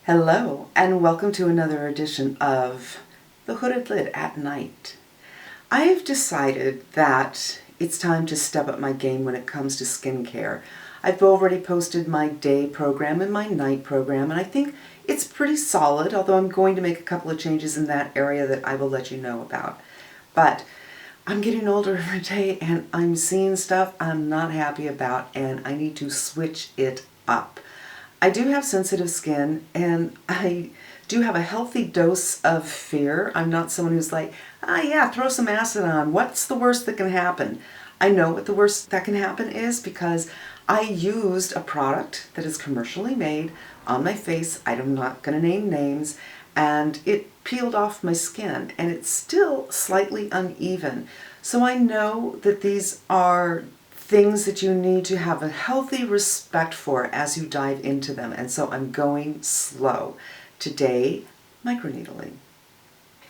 Hello, and welcome to another edition of The Hooded Lid at Night. I have decided that it's time to step up my game when it comes to skincare. I've already posted my day program and my night program, and I think it's pretty solid, although I'm going to make a couple of changes in that area that I will let you know about. But I'm getting older every day, and I'm seeing stuff I'm not happy about, and I need to switch it up. I do have sensitive skin, and I do have a healthy dose of fear. I'm not someone who's like, yeah, throw some acid on. What's the worst that can happen? I know what the worst that can happen is because I used a product that is commercially made on my face. I'm not going to name names, and it peeled off my skin, and it's still slightly uneven. So I know that these are things that you need to have a healthy respect for as you dive into them, and so I'm going slow. Today, microneedling.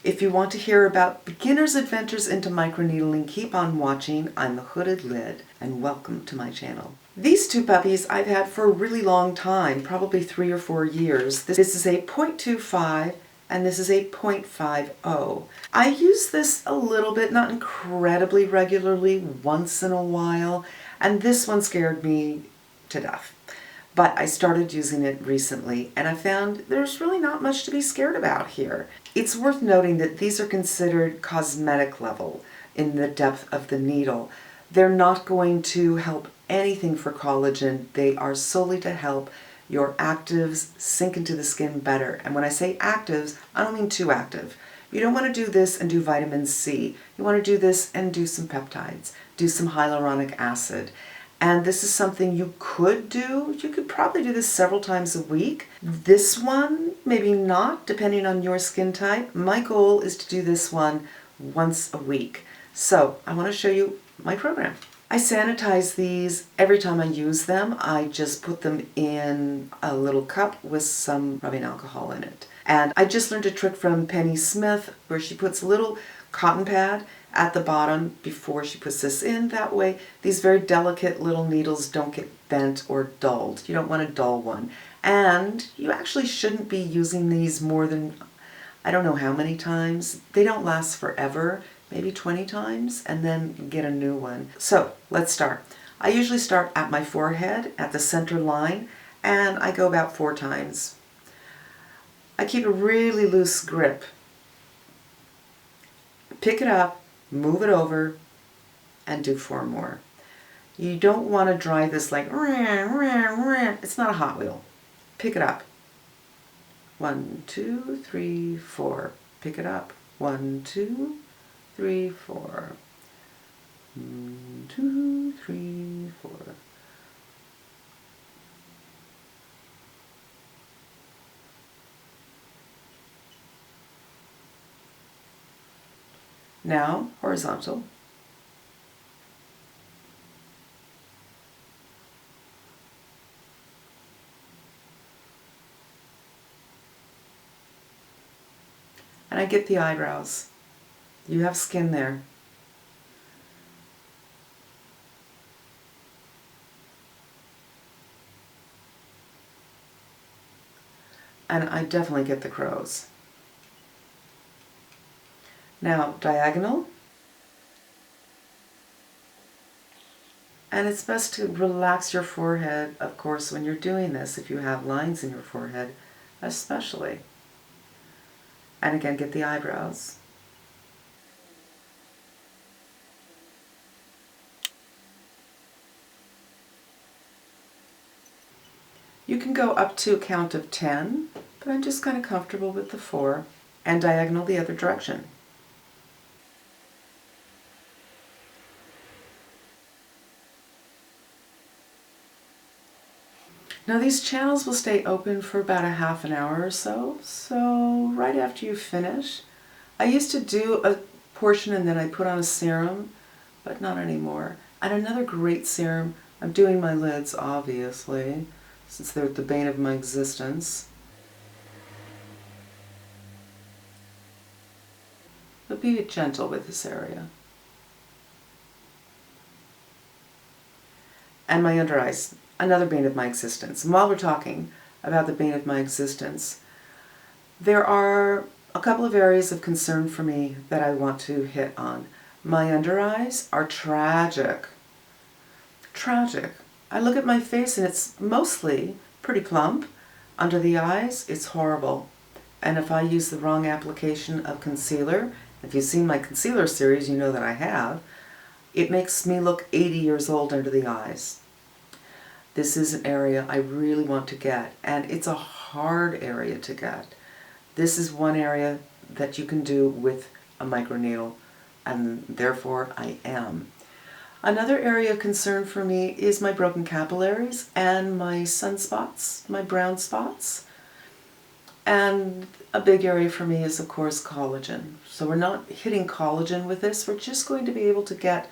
If you want to hear about beginners' adventures into microneedling, keep on watching. I'm the Hooded Lid, and welcome to my channel. These two puppies I've had for a really long time, probably 3 or 4 years. This is a 0.25 and this is a 0.50. I use this a little bit, not incredibly regularly, once in a while, and this one scared me to death. But I started using it recently, and I found there's really not much to be scared about here. It's worth noting that these are considered cosmetic level in the depth of the needle. They're not going to help anything for collagen. They are solely to help your actives sink into the skin better. And when I say actives, I don't mean too active. You don't want to do this and do vitamin C. You want to do this and do some peptides, do some hyaluronic acid. And this is something you could do. You could probably do this several times a week. This one, maybe not, depending on your skin type. My goal is to do this one once a week. So I want to show you my program. I sanitize these every time I use them. I just put them in a little cup with some rubbing alcohol in it. And I just learned a trick from Penny Smith where she puts a little cotton pad at the bottom before she puts this in. That way these very delicate little needles don't get bent or dulled. You don't want a dull one. And you actually shouldn't be using these more than, I don't know how many times. They don't last forever. Maybe 20 times, and then get a new one. So let's start. I usually start at my forehead, at the center line, and I go about 4 times. I keep a really loose grip. Pick it up, move it over, and do 4 more. You don't want to drive this like, it's not a Hot Wheel. Pick it up. 1, 2, 3, 4. Pick it up. 1, 2, 3, 4. 1, 2, 3, 4. Now horizontal. And I get the eyebrows. You have skin there. And I definitely get the crows. Now, diagonal. And it's best to relax your forehead, of course, when you're doing this, if you have lines in your forehead, especially. And again, get the eyebrows. You can go up to a count of 10, but I'm just kind of comfortable with the 4, and diagonal the other direction. Now these channels will stay open for about a half an hour or so, so right after you finish, I used to do a portion and then I put on a serum, but not anymore. And another great serum, I'm doing my lids obviously, since they're the bane of my existence. But be gentle with this area. And my under eyes, another bane of my existence. And while we're talking, about the bane of my existence. There are a couple of areas of concern for me that I want to hit on. My under eyes are tragic. Tragic. I look at my face and it's mostly pretty plump. Under the eyes, it's horrible. And if I use the wrong application of concealer, if you've seen my concealer series, you know that I have, it makes me look 80 years old under the eyes. This is an area I really want to get, and it's a hard area to get. This is one area that you can do with a microneedle, and therefore I am. Another area of concern for me is my broken capillaries and my sunspots, my brown spots. And a big area for me is, of course, collagen. So we're not hitting collagen with this. We're just going to be able to get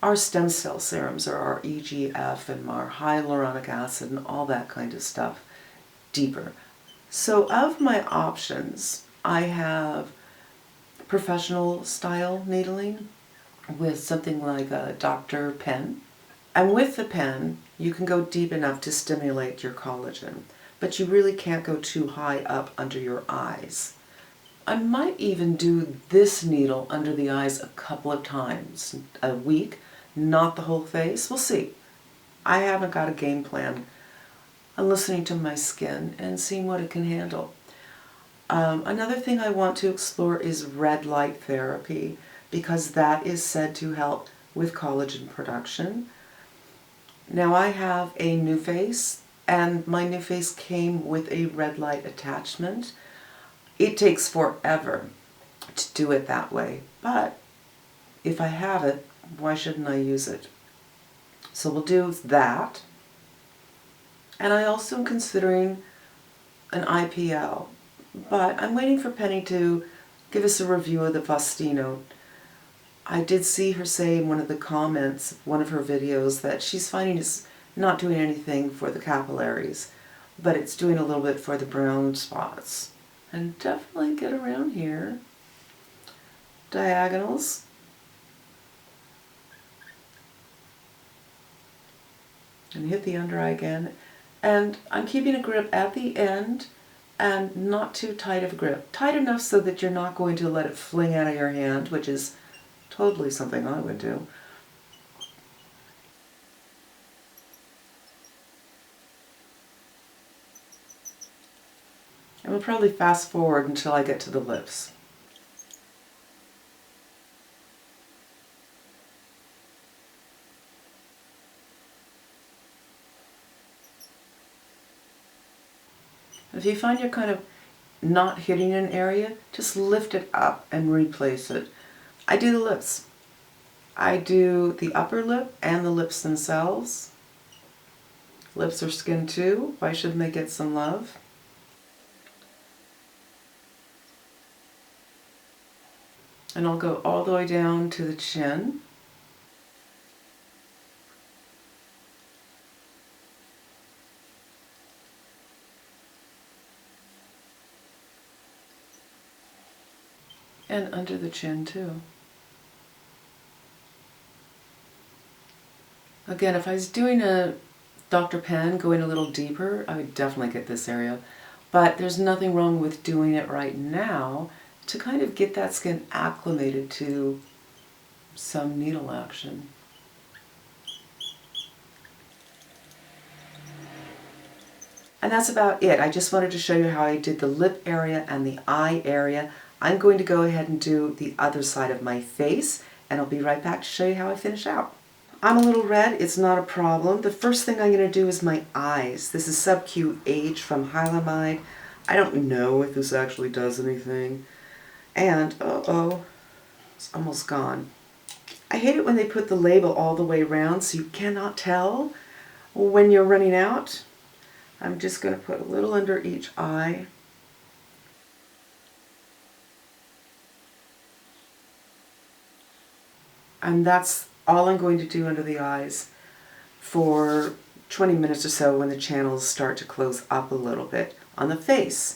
our stem cell serums, or our EGF and our hyaluronic acid and all that kind of stuff deeper. So of my options, I have professional style needling with something like a Dr. PENN. And with the pen, you can go deep enough to stimulate your collagen, but you really can't go too high up under your eyes. I might even do this needle under the eyes a couple of times a week, not the whole face. We'll see. I haven't got a game plan. I'm listening to my skin and seeing what it can handle. Another thing I want to explore is red light therapy, because that is said to help with collagen production. Now I have a new face, and my new face came with a red light attachment. It takes forever to do it that way, but if I have it, why shouldn't I use it? So we'll do that. And I also am considering an IPL, but I'm waiting for Penny to give us a review of the Faustino. I did see her say in one of the comments of one of her videos that she's finding it's not doing anything for the capillaries, but it's doing a little bit for the brown spots. And definitely get around here. Diagonals. And hit the under eye again. And I'm keeping a grip at the end and not too tight of a grip. Tight enough so that you're not going to let it fling out of your hand, which is totally something I would do. And we'll probably fast forward until I get to the lips. If you find you're kind of not hitting an area, just lift it up and replace it. I do the lips. I do the upper lip and the lips themselves. Lips are skin too. Why shouldn't they get some love? And I'll go all the way down to the chin. And under the chin too. Again, if I was doing a Dr. PENN, going a little deeper, I would definitely get this area. But there's nothing wrong with doing it right now to kind of get that skin acclimated to some needle action. And that's about it. I just wanted to show you how I did the lip area and the eye area. I'm going to go ahead and do the other side of my face, and I'll be right back to show you how I finish out. I'm a little red, it's not a problem. The first thing I'm going to do is my eyes. This is Sub-Q H from Hylamide. I don't know if this actually does anything. And, uh-oh, it's almost gone. I hate it when they put the label all the way around so you cannot tell when you're running out. I'm just going to put a little under each eye. And that's all I'm going to do under the eyes for 20 minutes or so when the channels start to close up a little bit. On the face,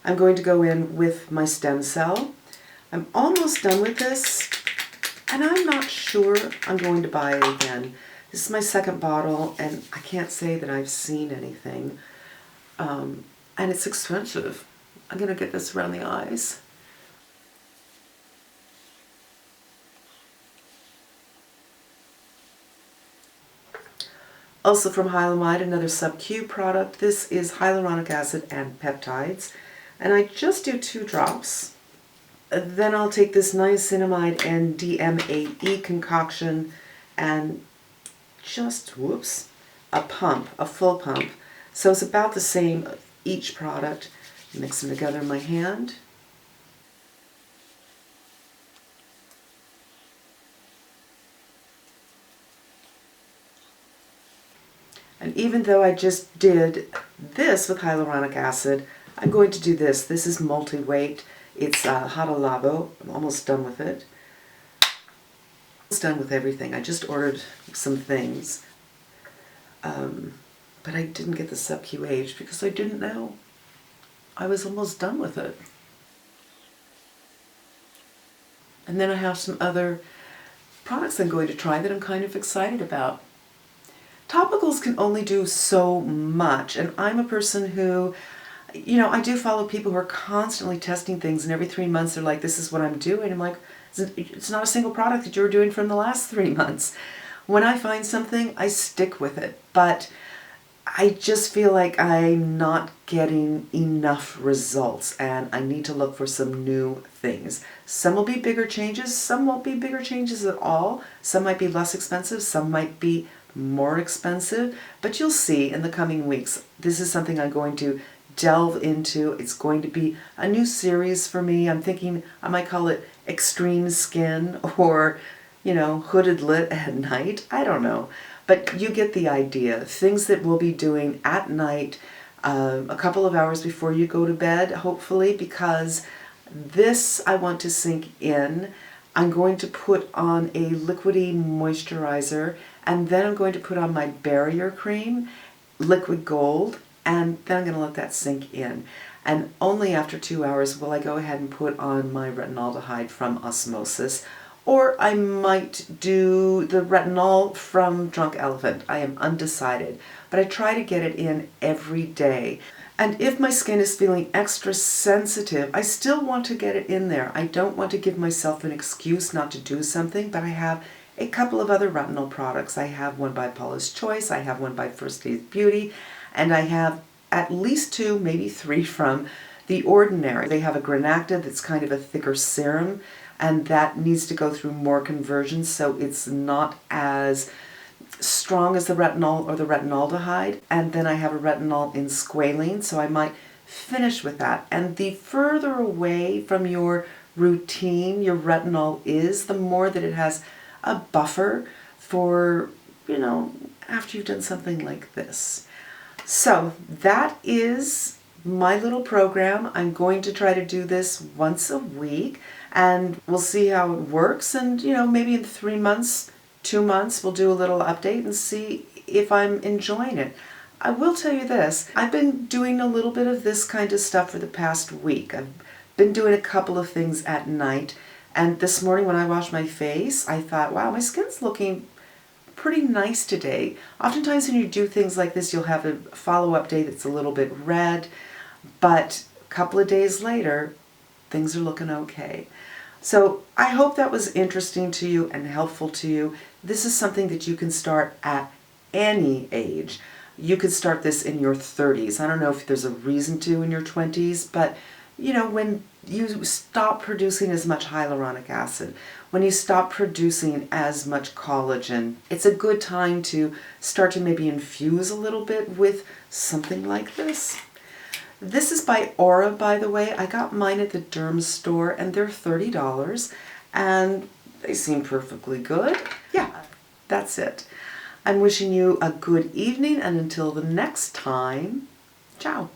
I'm going to go in with my stem cell. I'm almost done with this, and I'm not sure I'm going to buy it again. This is my second bottle, and I can't say that I've seen anything. And it's expensive. I'm gonna get this around the eyes. Also from Hylamide, another sub-Q product. This is hyaluronic acid and peptides. And I just do 2 drops. Then I'll take this niacinamide and DMAE concoction and just, whoops, a pump, a full pump. So it's about the same each product. Mix them together in my hand. And even though I just did this with hyaluronic acid, I'm going to do this. This is multi-weight. It's Hada Labo. I'm almost done with it. Almost done with everything. I just ordered some things. But I didn't get the sub-QH because I didn't know. I was almost done with it. And then I have some other products I'm going to try that I'm kind of excited about. Topicals can only do so much, and I'm a person who, you know, I do follow people who are constantly testing things, and every 3 months they're like, this is what I'm doing. I'm like, it's not a single product that you were doing from the last 3 months. When I find something, I stick with it, but I just feel like I'm not getting enough results, and I need to look for some new things. Some will be bigger changes, some won't be bigger changes at all. Some might be less expensive, some might be more expensive, but you'll see in the coming weeks. This is something I'm going to delve into. It's going to be a new series for me. I'm thinking I might call it Extreme Skin or, you know, Hooded Lit at Night. I don't know. But you get the idea. Things that we'll be doing at night, a couple of hours before you go to bed, hopefully, because this I want to sink in. I'm going to put on a liquidy moisturizer, and then I'm going to put on my barrier cream, liquid gold, and then I'm going to let that sink in. And only after 2 hours will I go ahead and put on my retinaldehyde from Osmosis, or I might do the retinol from Drunk Elephant. I am undecided, but I try to get it in every day. And if my skin is feeling extra sensitive, I still want to get it in there. I don't want to give myself an excuse not to do something, but I have a couple of other retinol products. I have one by Paula's Choice, I have one by First Aid Beauty, and I have at least 2, maybe 3 from The Ordinary. They have a Granactive that's kind of a thicker serum, and that needs to go through more conversions, so it's not as strong as the retinol or the retinaldehyde. And then I have a retinol in squalene, so I might finish with that. And the further away from your routine your retinol is, the more that it has a buffer for, you know, after you've done something like this. So that is my little program. I'm going to try to do this once a week, and we'll see how it works. And, you know, maybe in 3 months, 2 months, we'll do a little update and see if I'm enjoying it. I will tell you this, I've been doing a little bit of this kind of stuff for the past week. I've been doing a couple of things at night, and this morning when I washed my face, I thought, wow, my skin's looking pretty nice today. Oftentimes when you do things like this, you'll have a follow-up day that's a little bit red, but a couple of days later, things are looking okay. So I hope that was interesting to you and helpful to you. This is something that you can start at any age. You could start this in your 30s. I don't know if there's a reason to in your 20s, but you know, when you stop producing as much hyaluronic acid, when you stop producing as much collagen, it's a good time to start to maybe infuse a little bit with something like this. This is by Aura, by the way. I got mine at the Derm store, and they're $30, and they seem perfectly good. Yeah, that's it. I'm wishing you a good evening, and until the next time, ciao.